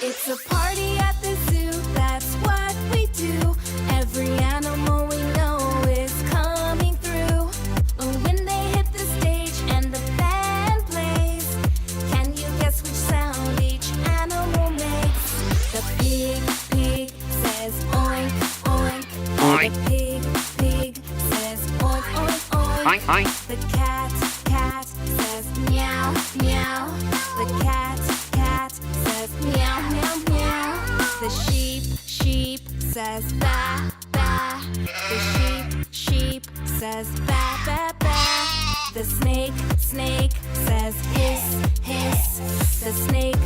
It's a party at the zoo, that's what we do. Every animal we know is coming through. When they hit the stage and the band plays, can you guess which sound each animal makes? The pig says oink, oink. Oink. The pig says oink, oink, oink. Oink, oink. The cat says meow, meow. The cat says meow, meow, meow. The sheep says ba, ba. The sheep says ba, ba, ba. The snake says hiss, hiss. The snake